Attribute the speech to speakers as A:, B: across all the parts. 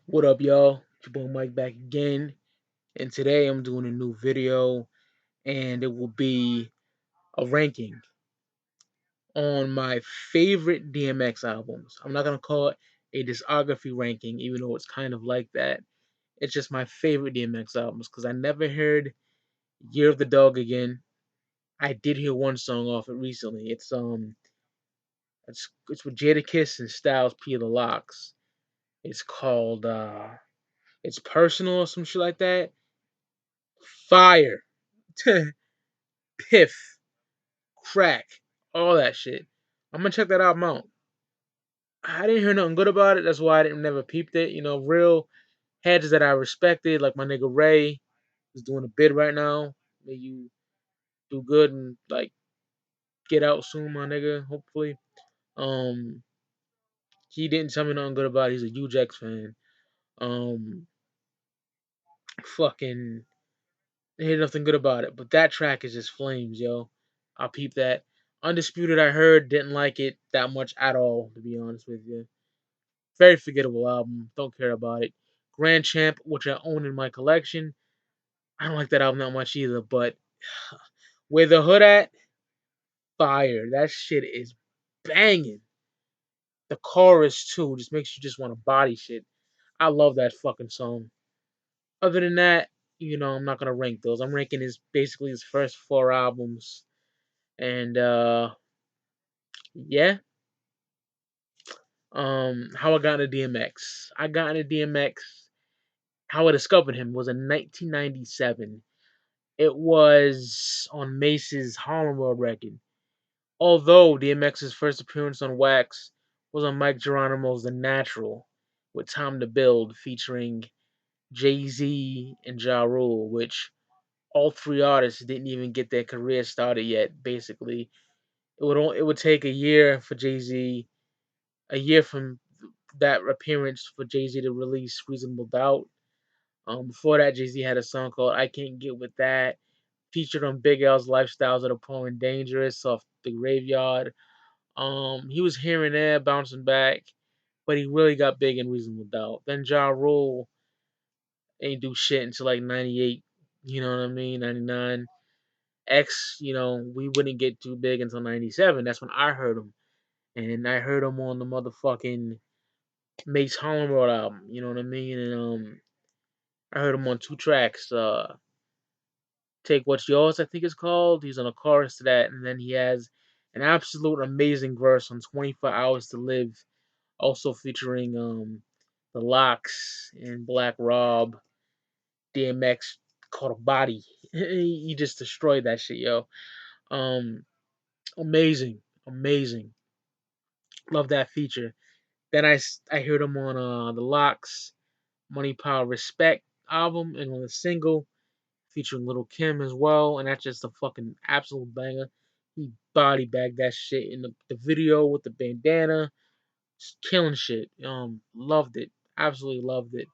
A: What up, y'all? It's your boy Mike back again, and today I'm doing a new video, and it will be a ranking on my favorite DMX albums. I'm not gonna call it a discography ranking, even though it's kind of like that. It's just my favorite DMX albums because I never heard "Year of the Dog" again. I did hear one song off it recently. It's with Jadakiss and Styles P the Locks. It's called it's personal or some shit like that. Fire. Piff, crack, all that shit. I'm gonna check that album out. I didn't hear nothing good about it. That's why I didn't never peeped it. Real heads that I respected, like my nigga Ray, is doing a bid right now. May you do good and like get out soon, my nigga. Hopefully. Um, he didn't tell me nothing good about it. He's a huge X fan. Um, fucking I hear nothing good about it. But that track is just flames, yo. I'll peep that. Undisputed, I heard, didn't like it that much at all, to be honest with you. Very forgettable album. Don't care about it. Grand Champ, which I own in my collection. I don't like that album that much either, but Where the Hood At, fire. That shit is banging. The chorus too just makes you just want to body shit. I love that fucking song. Other than that, I'm not gonna rank those. I'm ranking his basically his first four albums. And yeah. How I got into DMX. I got into DMX. How I discovered him was in 1997. It was on Mace's Harlem World record. Although DMX's first appearance on Wax was on Mike Geronimo's The Natural with Time to Build featuring Jay-Z and Ja Rule, which all three artists didn't even get their career started yet, basically. It would take a year for Jay-Z, a year from that appearance for Jay-Z to release Reasonable Doubt. Before that, Jay-Z had a song called I Can't Get With That, featured on Big L's Lifestyles of the Poor and Dangerous off the Graveyard. He was here and there, bouncing back, but he really got big in Reasonable Doubt. Then Ja Rule ain't do shit until like 98, you know what I mean, 99. X, we wouldn't get too big until 97. That's when I heard him. And I heard him on the motherfucking Mace Harlem World album, you know what I mean? And I heard him on two tracks. Take What's Yours, I think it's called. He's on a chorus to that, and then he has an absolute amazing verse on 24 Hours to Live, also featuring the Locks and Black Rob, DMX called a body. He just destroyed that shit, yo. Um, amazing, amazing. Love that feature. Then I heard him on the Locks, Money Power Respect album, and on the single featuring Little Kim as well, and that's just a fucking absolute banger. He body bagged that shit in the video with the bandana, just killing shit. Loved it, absolutely loved it.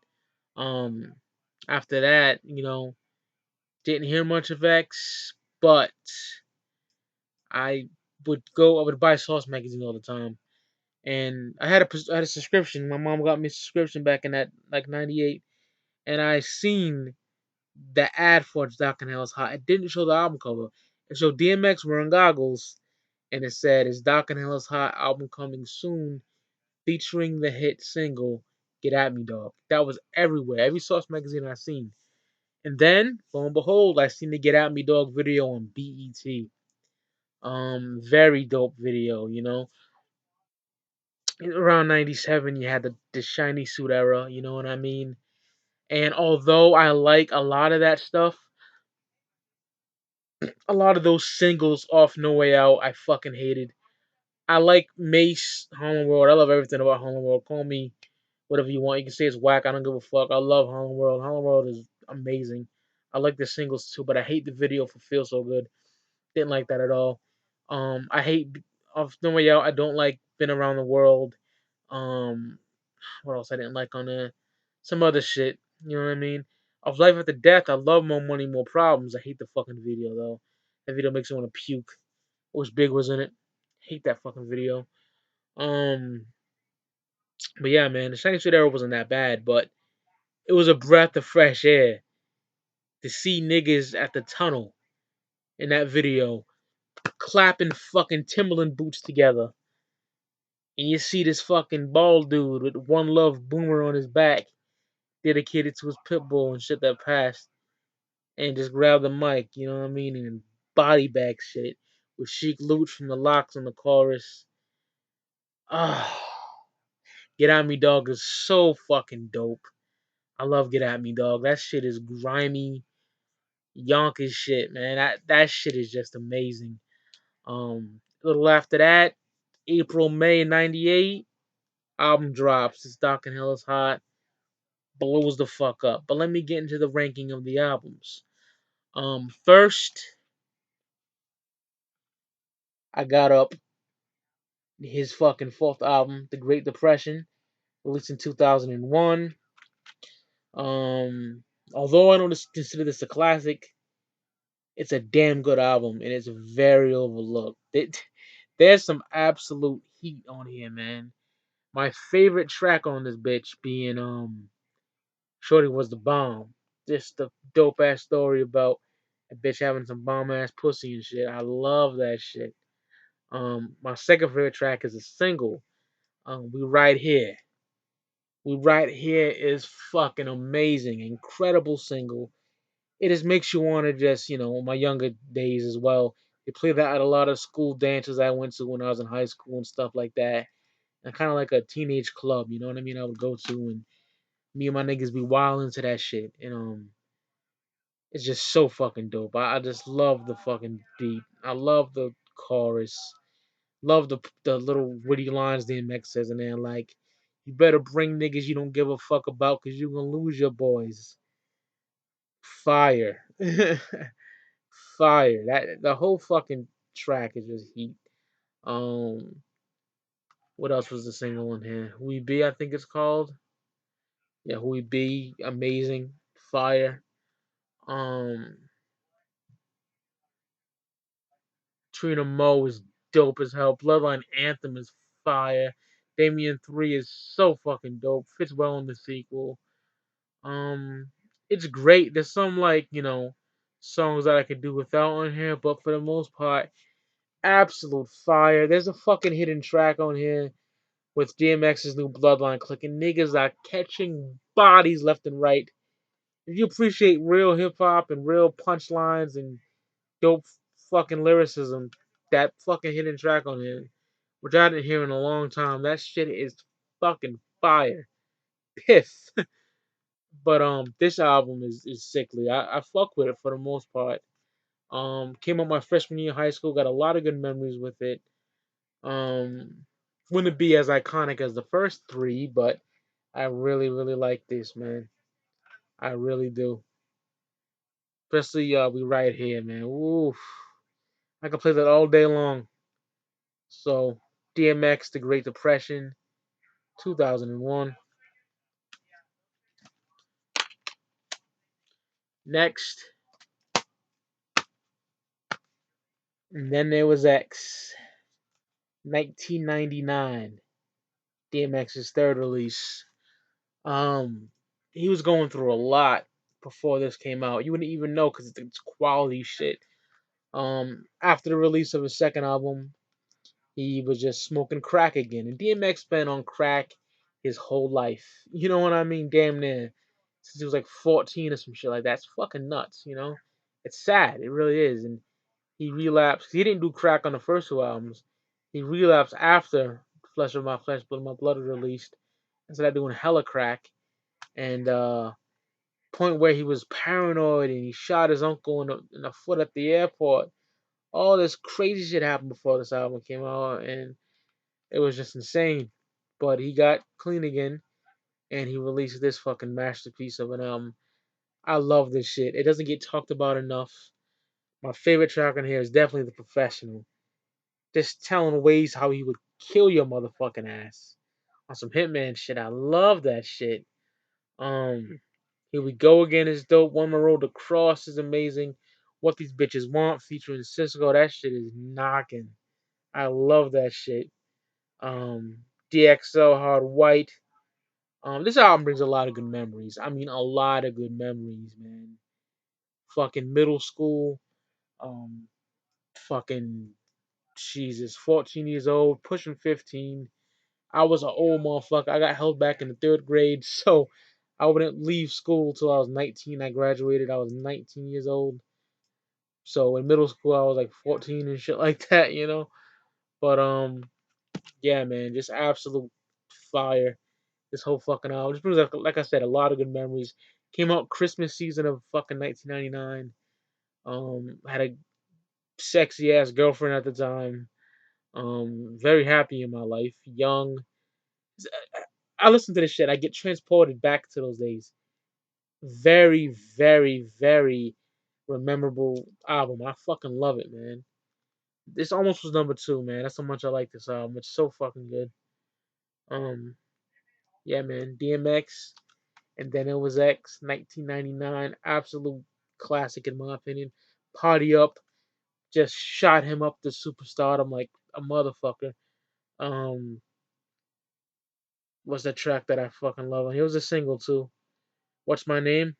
A: Um, After that, didn't hear much of X, but I I would buy Sauce magazine all the time, and I had a subscription. My mom got me a subscription back in that like '98, and I seen the ad for It's Doc and Hell's Hot. It didn't show the album cover. It showed DMX wearing goggles, and it said, "It's Doc and Hell's Hot album coming soon, featuring the hit single Get At Me Dog." That was everywhere. Every Source magazine I seen. And then, lo and behold, I seen the Get At Me Dog video on BET. Very dope video. Around '97, you had the shiny suit era. You know what I mean? And although I like a lot of that stuff, a lot of those singles off No Way Out, I fucking hated. I like Mace, Harlem World. I love everything about Harlem World. Call me whatever you want. You can say it's whack. I don't give a fuck. I love Harlem World. Harlem World is amazing. I like the singles too, but I hate the video for Feel So Good. Didn't like that at all. I hate off No Way Out. I don't like Been Around the World. Um, what else I didn't like on there? Some other shit. You know what I mean? Of Life After Death, I love More Money, More Problems. I hate the fucking video though. That video makes me want to puke. Wish Big was in it. Hate that fucking video. Um, but yeah, man, the Shiny Suit era wasn't that bad, but It was a breath of fresh air to see niggas at the tunnel in that video clapping fucking Timberland boots together. And you see this fucking bald dude with One Love boomer on his back, dedicated to his pit bull and shit that passed, and just grab the mic, you know what I mean, and body bag shit with Chic Loot from the Locks on the chorus. Ah, Get At Me Dog is so fucking dope. I love Get At Me Dog. That shit is grimy, Yonkers shit, man. That shit is just amazing. A little after that, April, May '98, album drops. It's Dark and Hell is Hot. Blows the fuck up. But let me get into the ranking of the albums. First, I got up his fucking fourth album, The Great Depression, released in 2001. Um, Although I don't consider this a classic, it's a damn good album and it's very overlooked. There's some absolute heat on here, man. My favorite track on this bitch being Shorty Was the Bomb. Just the dope ass story about a bitch having some bomb ass pussy and shit. I love that shit. My second favorite track is a single. We Right Here. We Right Here is fucking amazing, incredible single. It just makes you want to just, my younger days as well. They play that at a lot of school dances I went to when I was in high school and stuff like that. And kind of like a teenage club, you know what I mean? I would go to, and me and my niggas be wild into that shit. And it's just so fucking dope. I just love the fucking beat. I love the chorus. Love the little witty lines DMX says in there, like, you better bring niggas you don't give a fuck about, cause you gonna lose your boys. Fire. Fire. That the whole fucking track is just heat. Um what else was the single in here? Who We Be, I think it's called. Yeah, Who We Be, amazing. Fire. Um Trina Mo is dope as hell. Bloodline Anthem is fire. Damien 3 is so fucking dope. Fits well in the sequel. Um, it's great. There's some like, songs that I could do without on here, but for the most part, absolute fire. There's a fucking hidden track on here with DMX's new Bloodline clicking. Niggas are catching bodies left and right. If you appreciate real hip hop and real punchlines and dope fucking lyricism, that fucking hidden track on here, which I didn't hear in a long time, that shit is fucking fire. Piff. But this album is sickly. I fuck with it for the most part. Came out my freshman year of high school, got a lot of good memories with it. Um Wouldn't be as iconic as the first three, but I really, really like this, man. I really do. Especially We Right Here, man. Oof. I could play that all day long. So DMX, The Great Depression, 2001. Next, and then there was X, 1999. DMX's third release. Um, he was going through a lot before this came out. You wouldn't even know because it's quality shit. After the release of his second album, he was just smoking crack again. And DMX been on crack his whole life. You know what I mean? Damn near. Since he was like 14 or some shit like that. It's fucking nuts, you know? It's sad. It really is. And he relapsed. He didn't do crack on the first two albums. He relapsed after Flesh of My Flesh, Blood of My Blood was released. And started doing hella crack. And point where he was paranoid and he shot his uncle in the foot at the airport. All this crazy shit happened before this album came out, and it was just insane. But he got clean again, and he released this fucking masterpiece of an album. I love this shit. It doesn't get talked about enough. My favorite track on here is definitely The Professional. Just telling ways how he would kill your motherfucking ass on some Hitman shit. I love that shit. Um, Here We Go Again is dope. One More Road to Cross is amazing. What These Bitches Want featuring Cisco, that shit is knocking. I love that shit. DXL Hard White. This album brings a lot of good memories. I mean, a lot of good memories, man. Fucking middle school. Um, fucking Jesus, 14 years old, pushing 15. I was an old motherfucker. I got held back in the third grade, so I wouldn't leave school till I was 19. I graduated. I was 19 years old. So in middle school, I was like 14 and shit like that, you know. But yeah, man, just absolute fire. This whole fucking album just brings up, like I said, a lot of good memories. Came out Christmas season of fucking 1999. Had a sexy ass girlfriend at the time. Very happy in my life. Young. I listen to this shit. I get transported back to those days. Very, very, very memorable album. I fucking love it, man. This almost was number two, man. That's how much I like this album. It's so fucking good. Um, yeah, man. DMX, and then it was X, 1999, absolute classic in my opinion. Party Up just shot him up to superstardom like a motherfucker. Um, what's the track that I fucking love? And he was a single too. What's My Name?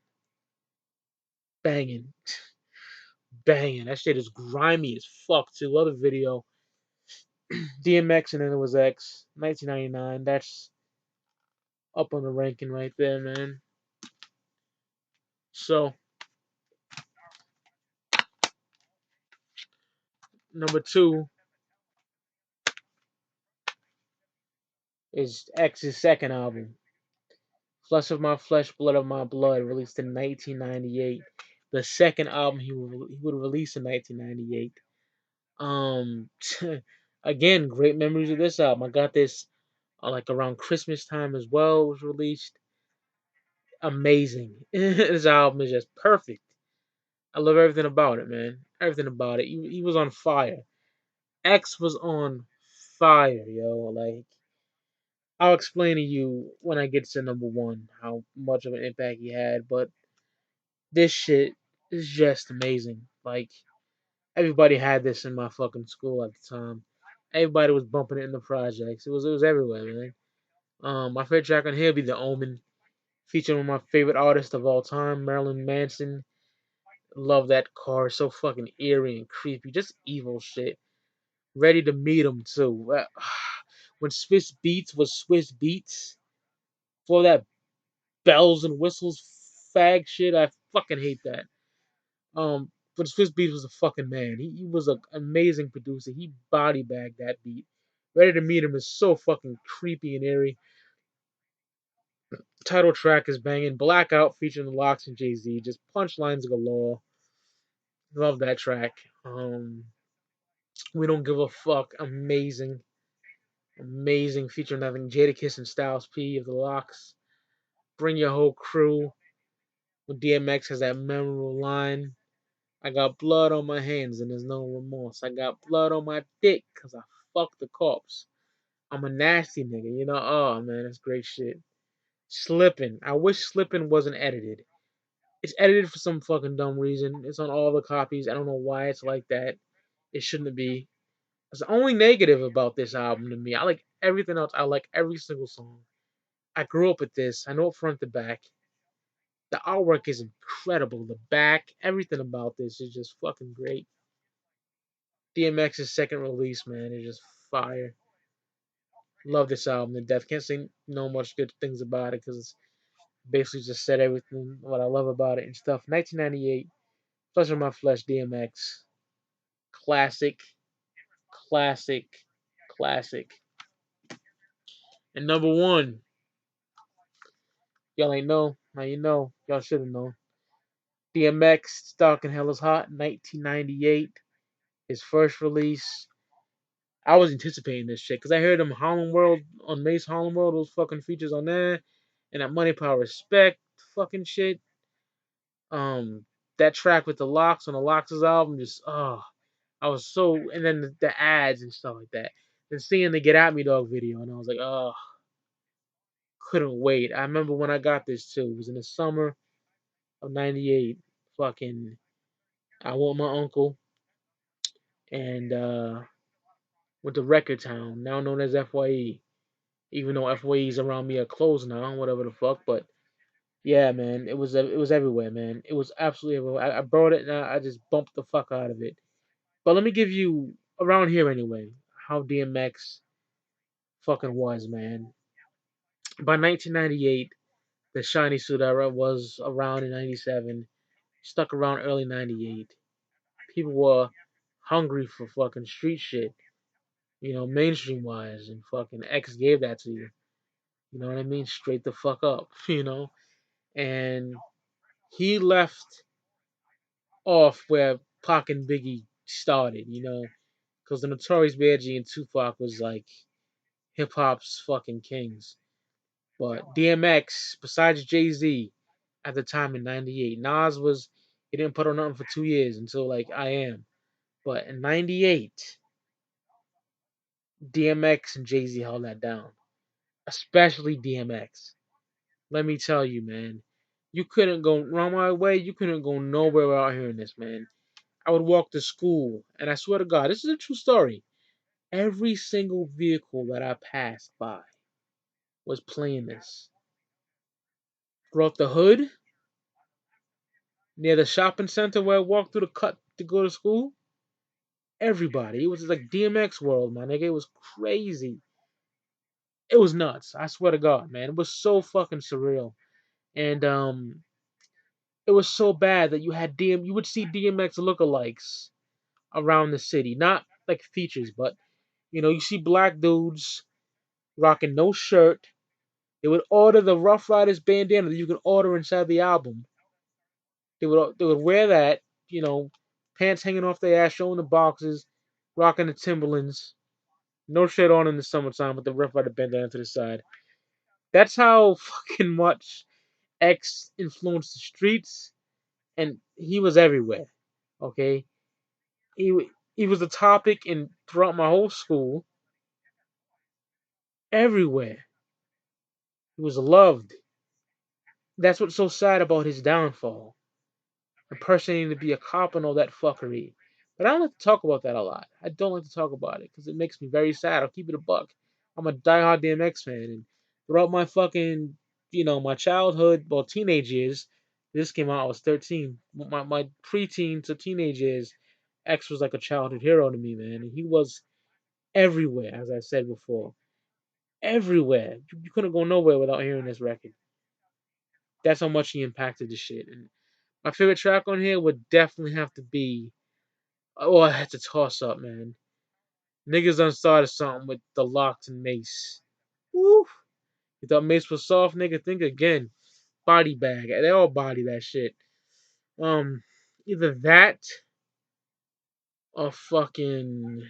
A: Banging, banging. That shit is grimy as fuck too. Love the video. DMX, and then it was X, 1999. That's up on the ranking right there, man. So number two is X's second album, Flesh of My Flesh, Blood of My Blood, released in 1998. The second album he would release in 1998. Um, again, great memories of this album. I got this like around Christmas time as well. It was released. Amazing. This album is just perfect. I love everything about it, man. Everything about it. He was on fire. X was on fire, yo. Like I'll explain to you when I get to number one how much of an impact he had, but this shit is just amazing. Like everybody had this in my fucking school at the time. Everybody was bumping it in the projects. It was everywhere, man. My favorite track on here would be The Omen, featuring one of my favorite artists of all time, Marilyn Manson. Love that car, so fucking eerie and creepy, just evil shit. Ready to meet him too. When Swiss Beats was Swiss Beats, for that bells and whistles fag shit, I fucking hate that. But Swiss Beats was a fucking man. He was an amazing producer. He body bagged that beat. Ready to Meet Him is so fucking creepy and eerie. Title track is banging. Blackout featuring the Locks and Jay Z. Just punchlines galore. Love that track. We Don't Give a Fuck. Amazing. Amazing. Featuring having Jadakiss and Styles P of the Locks. Bring Your Whole Crew. When DMX has that memorable line. I got blood on my hands and there's no remorse. I got blood on my dick because I fucked the corpse. I'm a nasty nigga, you know? Oh, man, that's great shit. Slippin'. I wish Slippin' wasn't edited. It's edited for some fucking dumb reason. It's on all the copies. I don't know why it's like that. It shouldn't be. That's the only negative about this album to me. I like everything else. I like every single song. I grew up with this. I know it front to back. The artwork is incredible. The back, everything about this is just fucking great. DMX's second release, man, is just fire. Love this album to death. Can't say no much good things about it because it's basically just said everything what I love about it and stuff. 1998, Flesh of My Flesh, DMX, classic, classic, classic. And number one, y'all ain't know. Now you know. Y'all should have known. DMX, Stalking Hell is Hot, 1998. His first release. I was anticipating this shit because I heard him Harlem World on Mace Harlem World, those fucking features on there, and that Money Power Respect fucking shit. Um, that track with the Locks on the Locks' album, just I was so, and then the ads and stuff like that. Then seeing the Get At Me Dog video, and I was like, couldn't wait. I remember when I got this too. It was in the summer of '98. Fucking, I went with my uncle and went to Record Town, now known as FYE. Even though FYEs around me are closed now, whatever the fuck. But yeah, man, it was everywhere, man. It was absolutely everywhere. I brought it and I just bumped the fuck out of it. But let me give you around here anyway how DMX fucking was, man. By 1998, the Shiny Suit era was around in 97, stuck around early 98. People were hungry for fucking street shit, mainstream wise, and fucking X gave that to you. You know what I mean? Straight the fuck up, And he left off where Pac and Biggie started, because the Notorious B.I.G. and Tupac was like hip hop's fucking kings. But DMX, besides Jay Z, at the time in '98, Nas was he didn't put on nothing for 2 years until like I Am. But in '98, DMX and Jay Z held that down, especially DMX. Let me tell you, man, you couldn't go wrong my way. You couldn't go nowhere without hearing this, man. I would walk to school, and I swear to God, this is a true story. Every single vehicle that I passed by was playing this. Throughout the hood, near the shopping center where I walked through the cut to go to school, everybody. It was like DMX world, my nigga. It was crazy. It was nuts. I swear to God, man. It was so fucking surreal. And it was so bad that you would see DMX lookalikes around the city. Not like features, but you see black dudes rocking no shirt. They would order the Rough Riders bandana that you can order inside the album. They would wear that, you know, pants hanging off their ass, showing the boxes, rocking the Timberlands, no shirt on in the summertime with the Rough Rider bandana to the side. That's how fucking much X influenced the streets, and he was everywhere. Okay, he was a topic in throughout my whole school, everywhere. He was loved. That's what's so sad about his downfall. Impersonating to be a cop and all that fuckery. But I don't like to talk about that a lot. I don't like to talk about it because it makes me very sad. I'll keep it a buck. I'm a diehard DMX fan, and throughout my fucking, my childhood, well, teenage years, this came out. I was 13. My preteen to teenage years, X was like a childhood hero to me, man. And he was everywhere, as I said before, everywhere. You couldn't go nowhere without hearing this record. That's how much he impacted the shit. And my favorite track on here would definitely have to be. Oh, I had to toss up, man. Niggas done started something with the Locked and Mace. Woo! You thought Mace was soft, nigga? Think again. Body bag. They all body that shit. Um, Either that or fucking.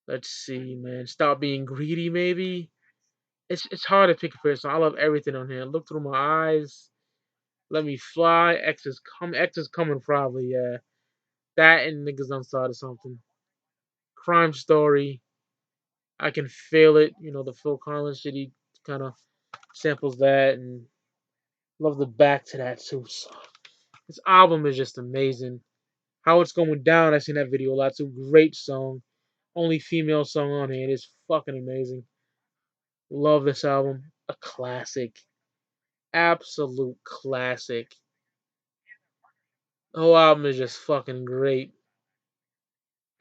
A: Let's see, man. Stop being greedy, maybe. It's hard to pick a favorite song. I love everything on here. Look through my eyes. Let me fly. X is coming probably. Yeah, that and niggas done started something. Crime Story. I can feel it. The Phil Collins shit. He kind of samples that, and love the back to that too. So, this album is just amazing. How It's Going Down. I've seen that video a lot too. Great song. Only female song on here. It is fucking amazing. Love this album. A classic. Absolute classic. The whole album is just fucking great.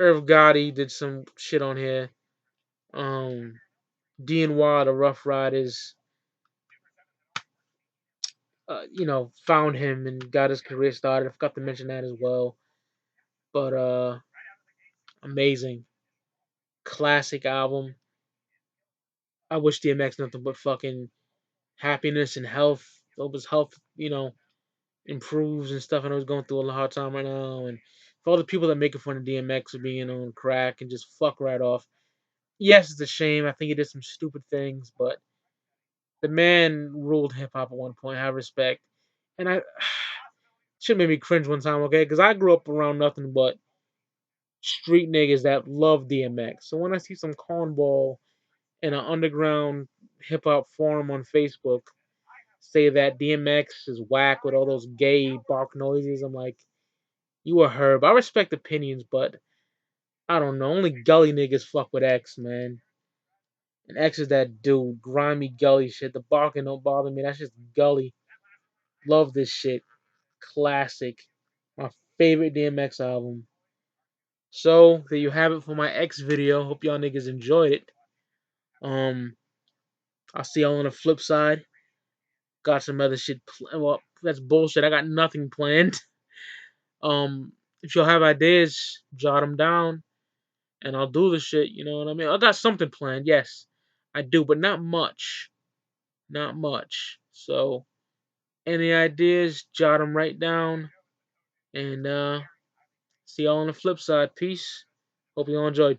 A: Irv Gotti did some shit on here. Um, DNY, the Rough Riders, found him and got his career started. I forgot to mention that as well. But amazing. Classic album. I wish DMX nothing but fucking happiness and health. Hope his health, improves and stuff. I know he's going through a hard time right now. And for all the people that make fun of DMX for being on crack and just fuck right off. Yes, it's a shame. I think he did some stupid things, but the man ruled hip hop at one point. I have respect. And I should made me cringe one time, okay? Because I grew up around nothing but street niggas that love DMX. So when I see some cornball in an underground hip hop forum on Facebook say that DMX is whack with all those gay bark noises, I'm like, you a herb. I respect opinions, but I don't know. Only gully niggas fuck with X, man. And X is that dude, grimy gully shit. The barking don't bother me. That's just gully. Love this shit. Classic. My favorite DMX album. So there you have it for my X video. Hope y'all niggas enjoyed it. Um, I'll see y'all on the flip side. Got some other shit. Well, that's bullshit. I got nothing planned. If y'all have ideas, jot them down, and I'll do the shit. You know what I mean? I got something planned. Yes, I do, but not much. Not much. So, any ideas, jot them right down, and see y'all on the flip side. Peace. Hope y'all enjoyed.